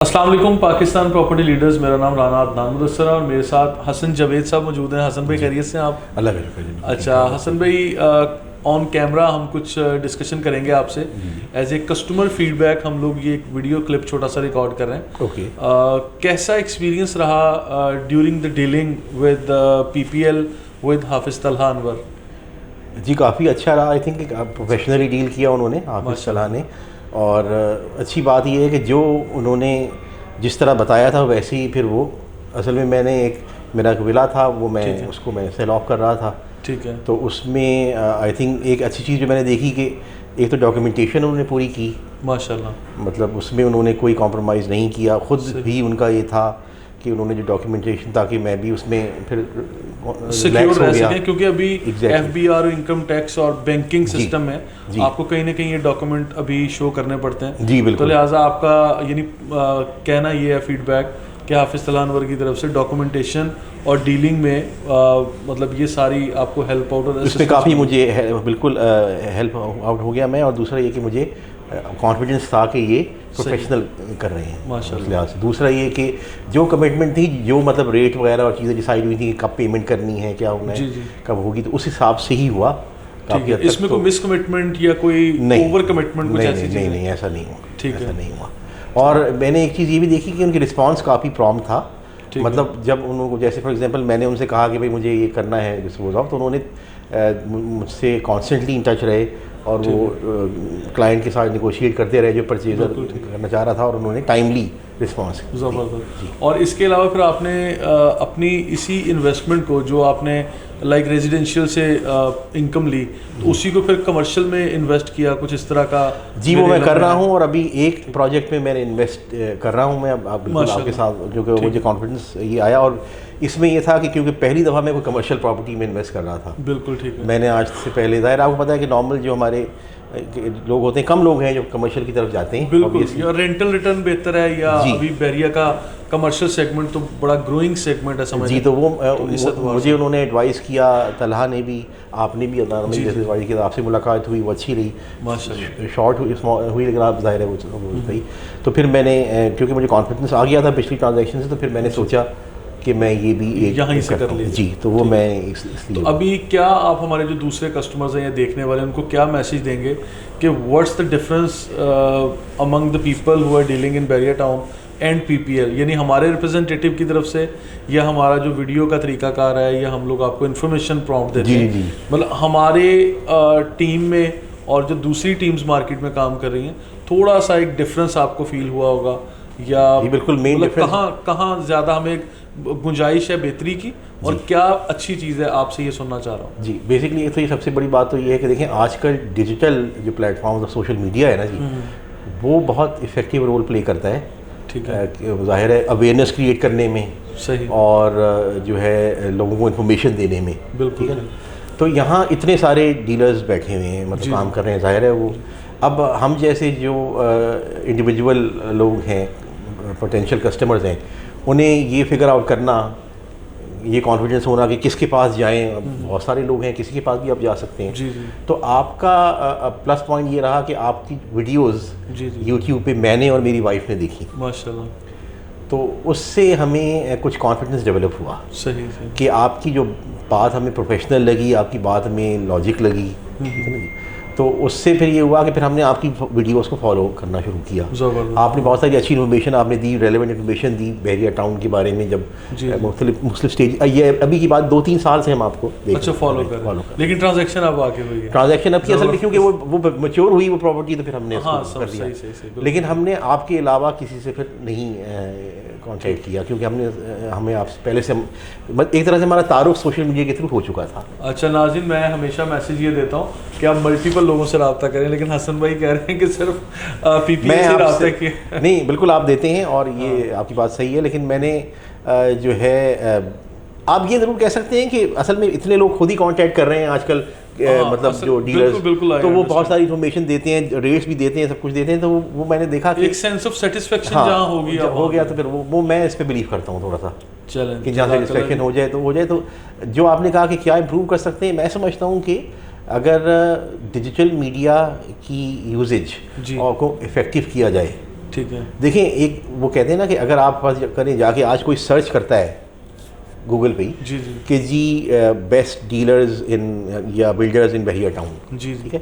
अस्सलाम वालेकुम Pakistan property leaders. मेरा नाम राना अदनान मुदस्सर है और मेरे साथ हसन जावेद साहब मौजूद हैं। हसन भाई खैरियत से हैं आप? अल्लाह का शुक्र जी। अच्छा हसन भाई, ऑन कैमरा हम कुछ डिस्कशन करेंगे आपसे। एज ए कस्टमर फीडबैक हम लोग ये एक वीडियो क्लिप छोटा सा रिकॉर्ड कर रहे हैं। ओके। कैसा एक्सपीरियंस रहा during the dealing with PPL with हाफिज़ तलहा अनवर? जी काफ़ी अच्छा रहा। आई थिंक प्रोफेशनली डील किया उन्होंने, हाफिज़ तलहा ने। और अच्छी बात यह है कि जो उन्होंने जिस तरह बताया था वैसे ही फिर वो असल में मैंने मेरा एक विला था वो मैं उसको मैं सेल ऑफ कर रहा था। ठीक है। तो उसमें आई थिंक एक अच्छी चीज़ जो मैंने देखी कि एक तो डॉक्यूमेंटेशन उन्होंने पूरी की माशाल्लाह। मतलब उसमें उन्होंने कोई कॉम्प्रोमाइज़ नहीं किया। ख़ुद भी उनका ये था कि उन्होंने जो डॉक्यूमेंटेशन ताकि मैं भी उसमें फिर सिक्योर रह सकें, क्योंकि अभी एफबीआर इनकम टैक्स और बैंकिंग सिस्टम में आपको कहीं ना कहीं ये डॉक्यूमेंट अभी शो करने पड़ते हैं। जी बिल्कुल। तो लिहाजा आपका यानी कहना ये है फीडबैक कि हाफिज़ तलहा अनवर की तरफ से डॉक्यूमेंटेशन और डीलिंग में मतलब ये सारी आपको हेल्प आउट और इसमें काफ़ी मुझे बिल्कुल हेल्प आउट हो गया मैं। और दूसरा ये कि मुझे कॉन्फिडेंस था कि ये प्रोफेशनल कर रहे हैं माशाल्लाह से। दूसरा ये कि जो कमिटमेंट थी, जो मतलब रेट वगैरह और चीज़ें डिसाइड हुई थी कि कब पेमेंट करनी है, क्या होना है, कब होगी, तो उस हिसाब से ही हुआ। ठीक है। इसमें कोई मिस कमिटमेंट या कोई ओवर कमिटमेंट कुछ ऐसी चीज़ नहीं, ऐसा नहीं हुआ। ठीक है, ऐसा नहीं हुआ। और मैंने एक चीज़ ये भी देखी कि उनकी रिस्पांस काफ़ी प्रॉम्प्ट था। मतलब जब उनको जैसे फॉर एग्जांपल मैंने उनसे कहा कि भाई मुझे ये करना है डिस्पोज ऑफ, तो उन्होंने मुझसे कॉन्स्टेंटली इन टच रहे और वो क्लाइंट के साथ निगोशिएट करते रहे जो परचेजर करना चाह रहा था, और उन्होंने टाइमली रिस्पांस। ज़बरदस्त। और इसके अलावा फिर आपने अपनी इसी इन्वेस्टमेंट को जो आपने लाइक रेजिडेंशियल से इनकम ली, तो उसी को फिर कमर्शियल में इन्वेस्ट किया कुछ इस तरह का? जी वो मैं कर रहा हूँ, और अभी एक प्रोजेक्ट में मैंने इन्वेस्ट कर रहा हूँ मैं बिल्कुल आपके साथ, जो कि मुझे कॉन्फिडेंस ये आया। और इसमें ये था कि क्योंकि पहली दफ़ा मैं कोई कमर्शियल प्रॉपर्टी में इन्वेस्ट कर रहा था। बिल्कुल ठीक है। मैंने आज से पहले ज़ाहिर आपको पता है कि नॉर्मल जो हमारे लोग होते हैं, कम लोग हैं जो कमर्शियल की तरफ जाते हैं। बिल्कुल। या रेंटल रिटर्न बेहतर है, या अभी बहरिया का कमर्शियल सेगमेंट तो बड़ा ग्रोइंग सेगमेंट है समझ। जी तो वो मुझे उन्होंने एडवाइस किया, तलहा ने भी, आपने भी जैसे एडवाइस किया, आपसे मुलाकात हुई, वो अच्छी रही माशाल्लाह। शॉर्ट हुई लेकिन आप ज़ाहिर है वो सही। तो फिर मैंने क्योंकि मुझे कॉन्फिडेंस आ गया था पिछली ट्रांजैक्शन से, तो फिर मैंने सोचा कि मैं ये भी यहाँ से कर लिया। जी तो वो मैं इसलिए। तो अभी क्या आप हमारे जो दूसरे कस्टमर्स हैं या देखने वाले, उनको क्या मैसेज देंगे कि what's the difference among the people who are dealing in Bahria town and PPL? यानी हमारे रिप्रेजेंटेटिव की तरफ से, या हमारा जो वीडियो का तरीकाकार है, या हम लोग आपको इन्फॉर्मेशन प्रॉम्प्ट देते हैं, मतलब हमारे टीम में और जो दूसरी टीम्स मार्केट में काम कर रही हैं, थोड़ा सा एक डिफरेंस आपको फील हुआ होगा? या बिल्कुल मेन डिफरेंस कहाँ ज़्यादा हमें गुंजाइश है बेहतरी की, और क्या अच्छी चीज़ है, आपसे ये सुनना चाह रहा हूँ। जी बेसिकली तो ये सबसे बड़ी बात तो ये है कि देखें आजकल डिजिटल जो प्लेटफॉर्म और सोशल मीडिया है ना जी, वो बहुत इफेक्टिव रोल प्ले करता है। ठीक है। ज़ाहिर है अवेयरनेस क्रिएट करने में सही, और जो है लोगों को इन्फॉर्मेशन देने में। बिल्कुल ठीक है। तो यहाँ इतने सारे डीलर्स बैठे हुए हैं, मतलब काम कर रहे हैं, ज़ाहिर है वो अब हम जैसे जो इंडिविजुअल लोग हैं, पोटेंशियल कस्टमर्स हैं, उन्हें ये फिगर आउट करना, ये कॉन्फिडेंस होना कि किसके पास जाएं। बहुत सारे लोग हैं, किसी के पास भी आप जा सकते हैं। जी। तो आपका प्लस पॉइंट ये रहा कि आपकी वीडियोस यूट्यूब पे मैंने और मेरी वाइफ ने देखी माशाल्लाह, तो उससे हमें कुछ कॉन्फिडेंस डेवलप हुआ। सही कि आपकी जो बात हमें प्रोफेशनल लगी, आपकी बात में लॉजिक लगी, तो उससे फिर ये हुआ कि फिर हमने आपकी वीडियोस को फॉलो करना शुरू किया। आपने बहुत सारी अच्छी इन्फॉर्मेशन आपने दी, रेलेवेंट इन्फॉर्मेशन दी बहरिया टाउन के बारे में, जब मुख्तलिफ स्टेज, ये अभी की बात 2-3 साल से हम आपको फॉलो कर। लेकिन ट्रांजैक्शन अब आके हुई है, ट्रांजैक्शन अब की असल में क्योंकि वो मैच्योर हुई वो प्रॉपर्टी, तो फिर हमने कर दिया। लेकिन हमने आपके अलावा किसी से फिर नहीं कॉन्टैक्ट किया, क्योंकि हमें आपसे पहले से एक तरह से हमारा तारुफ सोशल मीडिया के थ्रू हो चुका था। अच्छा नाज़रीन, मैं हमेशा मैसेज ये देता हूँ कि आप मल्टीपल लोगों से रब्ता करें, लेकिन हसन भाई कह रहे हैं कि सिर्फ पीपीएल से रब्ता किया। नहीं बिल्कुल आप देते हैं, और ये आपकी बात सही है, लेकिन मैंने जो है आप ये ज़रूर कह सकते हैं कि असल में इतने लोग खुद ही कांटेक्ट कर रहे हैं आजकल, मतलब जो डीलर्स, तो वो बहुत सारी इन्फॉर्मेशन देते हैं, रेट्स भी देते हैं, सब कुछ देते हैं, तो वो मैंने देखा कि एक सेंस ऑफ सेटिस्फेक्शन जहाँ हो गया, तो फिर वो मैं इस पे बिलीव करता हूँ थोड़ा सा, चलें कि जहाँ सेटिस्फेक्शन हो जाए तो हो जाए। तो जो आपने कहा कि क्या इम्प्रूव कर सकते हैं, मैं समझता हूँ कि अगर डिजिटल मीडिया की यूजेज को इफ़ेक्टिव किया जाए, ठीक है। देखें, एक वो कहते हैं ना कि अगर आप करें जाके आज कोई सर्च करता है गूगल पे जी जी कि जी बेस्ट डीलर्स इन या बिल्डर्स इन बहिया टाउन, जी ठीक है,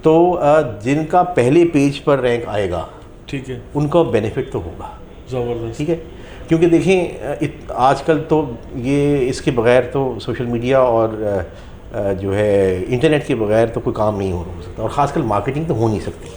तो जिनका पहले पेज पर रैंक आएगा ठीक है, उनका बेनिफिट तो होगा, ज़बरदस्त। ठीक है। क्योंकि देखें आजकल तो ये इसके बगैर तो सोशल मीडिया और जो है इंटरनेट के बगैर तो कोई काम नहीं हो सकता, और ख़ासकर मार्केटिंग तो हो नहीं सकती।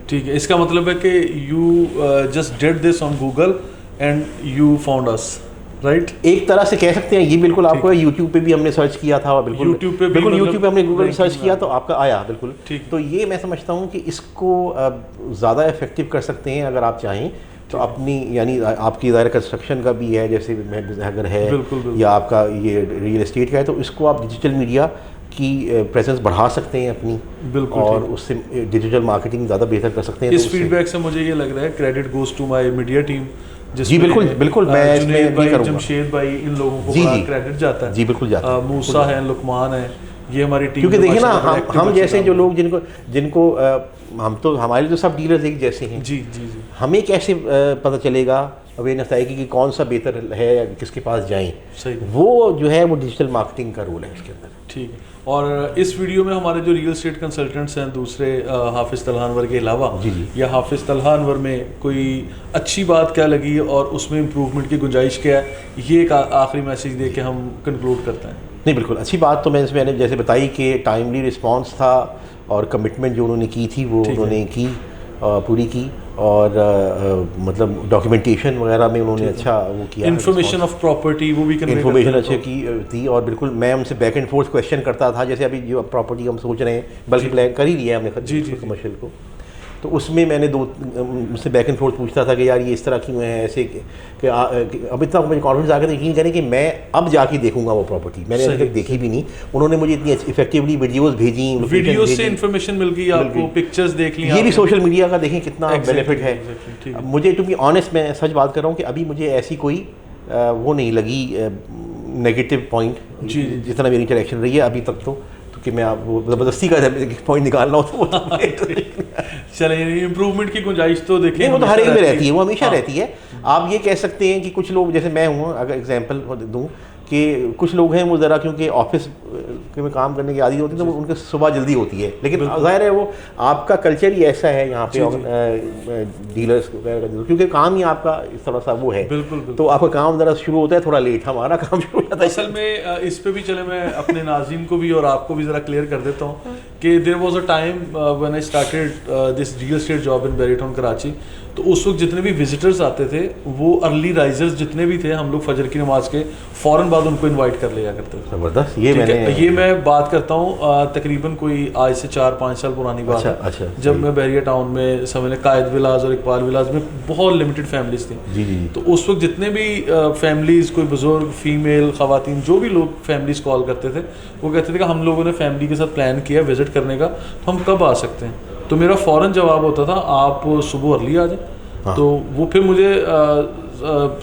ठीक है, इसका मतलब है कि you just did this on Google and you found us, right? एक तरह से कह सकते हैं ये, बिल्कुल आपको यूट्यूब पे भी हमने सर्च किया था, बिल्कुल YouTube पे भी, बिल्कुल मतलब यूट्यूब पे हमने गूगल ranking सर्च में किया तो आपका आया, बिल्कुल। ठीक। तो ये मैं समझता हूँ कि इसको ज़्यादा इफेक्टिव कर सकते हैं अगर आप चाहें तो अपनी, यानी आपकी ज़ाहिर कंस्ट्रक्शन का भी है, जैसे अगर है बिल्कुल, बिल्कुल। या आपका ये रियल एस्टेट का है, तो इसको आप डिजिटल मीडिया की प्रेजेंस बढ़ा सकते हैं अपनी, बिल्कुल, और उससे डिजिटल मार्केटिंग ज़्यादा बेहतर कर सकते हैं। इस तो उससे- फीडबैक से मुझे ये लग रहा है credit goes to my media team. जी बिल्कुल बिल्कुल, मैं इसमें जुनैद भी भाई, करूँगा। जमशेद भाई, इन लोगों को जी, बड़ा जी। क्रेडिट जाता है। जी बिल्कुल जाता है। मूसा है, लुकमान है, ये हमारी टीम। क्योंकि देखिए ना, माशाल्लाह बड़े active हम बच्चे जैसे काम जो कर लोग जिनको हम तो, हमारे तो सब डीलर्स एक जैसे हैं। जी जी जी, हमें कैसे पता चलेगा, अवेयरनेस आएगी कि कौन सा बेहतर है या किसके पास जाएं? सही। वो जो है वो डिजिटल मार्केटिंग का रोल है इसके अंदर। ठीक है। और इस वीडियो में हमारे जो रियल एस्टेट कंसल्टेंट्स हैं दूसरे हाफिज़ तलहा अनवर के अलावा, जी जी, या हाफिज़ तलहा अनवर में कोई अच्छी बात क्या लगी और उसमें इम्प्रूवमेंट की गुंजाइश क्या है, ये एक आखिरी मैसेज दे के हम कंक्लूड करते हैं। नहीं बिल्कुल अच्छी बात तो मैंने जैसे बताई कि टाइमली रिस्पांस था, और कमिटमेंट जो उन्होंने की थी वो उन्होंने की, पूरी की, और मतलब डॉक्यूमेंटेशन वगैरह में उन्होंने अच्छा वो किया, इन्फॉर्मेशन ऑफ प्रॉपर्टी वो भी इन्फॉर्मेशन अच्छी की थी। और बिल्कुल मैं उनसे बैक एंड फोर्थ क्वेश्चन करता था, जैसे अभी जो प्रॉपर्टी हम सोच रहे हैं, बल्कि प्लान कर ही लिया हमने जी, जी, कमर्शियल को, तो उसमें मैंने मुझसे बैक एंड फोर्थ पूछता था कि यार ये इस तरह क्यों है, ऐसे कि अब इतना मुझे कॉन्फिडेंस आ गया, यकीन करें कि मैं अब जाके देखूंगा वो प्रॉपर्टी, मैंने अभी तक देखी भी नहीं। उन्होंने मुझे इतनी इफेक्टिवली वीडियोस भेजी, वीडियो से इन्फॉर्मेशन मिल गई आपको, पिक्चर्स देख ली, ये भी सोशल मीडिया का देखें कितना बेनिफिट है। मुझे टू बी ऑनेस्ट, मैं सच बात कर रहा हूँ कि अभी मुझे ऐसी कोई वो नहीं लगी नेगेटिव पॉइंट, जितना मेरी इंटरेक्शन रही है अभी तक तो कि मैं आप वो ज़बरदस्ती का पॉइंट निकालना हो तो चलिए, इम्प्रूवमेंट की गुंजाइश तो देखें, वो तो हर एक में रहती है, वो हमेशा रहती है। आप ये कह सकते हैं कि कुछ लोग, जैसे मैं हूँ, अगर एग्जांपल दूँ कि कुछ लोग हैं वो ज़रा क्योंकि ऑफिस में काम करने की आदत होती है, तो उनके सुबह जल्दी होती है, लेकिन ज़ाहिर है वो आपका कल्चर ही ऐसा है यहाँ पे डीलर्स, क्योंकि काम ही आपका थोड़ा सा वो है, तो आपका काम ज़रा शुरू होता है थोड़ा लेट, हमारा काम शुरू होता है असल में। इस पे भी चले, मैं अपने नाज़रीन को भी और आपको भी ज़रा क्लियर कर देता हूँ कि there was a time when I started this real estate job in Bahria town Karachi, तो उस वक्त जितने भी विजिटर्स आते थे, वो अर्ली राइजर्स जितने भी थे, हम लोग फजर की नमाज के फ़ौरन बाद उनको इनवाइट कर लिया करते थे। ज़बरदस्त। ये मैं बात करता हूँ तकरीबन कोई आज से 4-5 साल पुरानी बात है। अच्छा, जब मैं बैरिया टाउन में समझ कायद विलाज और इकबाल विलाज में बहुत लिमिटेड फैमिलीज थी। जी। तो उस वक्त जितने भी फैमिलीज़, कोई बुजुर्ग, फीमेल, ख़वातीन, जो भी लोग फैमिलीज़ कॉल करते थे, वो कहते थे कि हम लोगों ने फैमिली के साथ प्लान किया विज़िट करने का, तो हम कब आ सकते हैं? तो मेरा फ़ौरन जवाब होता था, आप सुबह अर्ली आ जाए। हाँ। तो वो फिर मुझे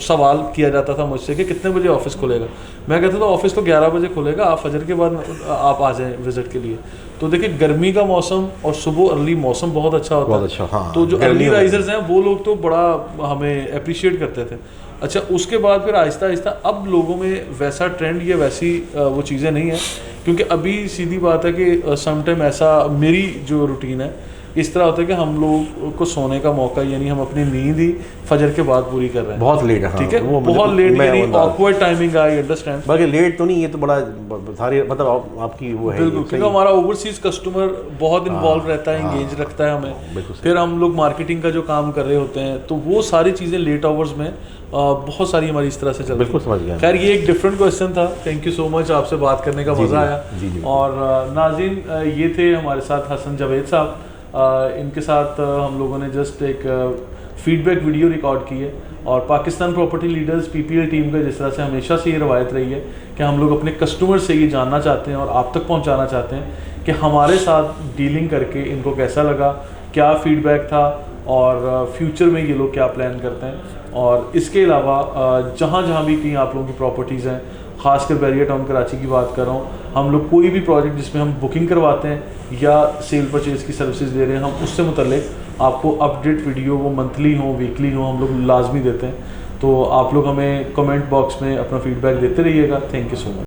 सवाल किया जाता था मुझसे कि कितने बजे ऑफिस खुलेगा। मैं कहता था ऑफिस तो 11 बजे खुलेगा, आप फजर के बाद आप आ जाएं विज़िट के लिए। तो देखिए, गर्मी का मौसम और सुबह अर्ली मौसम बहुत अच्छा होता है। अच्छा, हाँ। तो जो अर्ली राइजर्स हैं वो लोग तो बड़ा हमें अप्रिशिएट करते थे। अच्छा, उसके बाद फिर आहिस्ता आहिस्ता अब लोगों में वैसा ट्रेंड या वैसी वो चीज़ें नहीं है, क्योंकि अभी सीधी बात है कि समटाइम ऐसा मेरी जो रूटीन है इस तरह होता है कि हम लोग को सोने का मौका, यानी हम अपनी नींद ही फजर के बाद पूरी कर रहे हैं। बहुत लेट है, ठीक है, वो बहुत लेट, यानी ऑकवर्ड टाइमिंग, आई अंडरस्टैंड। बल्कि लेट तो नहीं, ये तो बड़ा सारी मतलब आपकी वो है। बिल्कुल, क्योंकि हमारा ओवरसीज कस्टमर बहुत इन्वॉल्व रहता है, इंगेज रखता है हमें। फिर हम लोग मार्केटिंग का जो काम कर रहे होते हैं, तो वो सारी चीज़ें लेट आवर्स में बहुत सारी हमारी इस तरह से चलती है। बिल्कुल समझ गया। खैर, ये एक डिफरेंट क्वेश्चन था। थैंक यू सो मच, आपसे बात करने का मज़ा आया। और नाज़रीन, ये थे हमारे साथ हसन जावेद साहब। इनके साथ हम लोगों ने जस्ट एक फीडबैक वीडियो रिकॉर्ड की है, और Pakistan property leaders PPL team का जिस तरह से हमेशा से ये रवायत रही है कि हम लोग अपने कस्टमर से ये जानना चाहते हैं और आप तक पहुंचाना चाहते हैं कि हमारे साथ डीलिंग करके इनको कैसा लगा, क्या फीडबैक था, और फ्यूचर में ये लोग क्या प्लान करते हैं। और इसके अलावा जहाँ जहाँ भी कहीं आप लोगों की प्रॉपर्टीज़ हैं, ख़ासकर बैरिया टाउन कराची की बात कर रहा हूँ, हम लोग कोई भी प्रोजेक्ट जिसमें हम बुकिंग करवाते हैं या सेल परचेज़ की सर्विसेज दे रहे हैं, हम उससे मुतल्लिक आपको अपडेट वीडियो वो मंथली हो वीकली हो हम लोग लाजमी देते हैं। तो आप लोग हमें कमेंट बॉक्स में अपना फीडबैक देते रहिएगा। Thank you so much.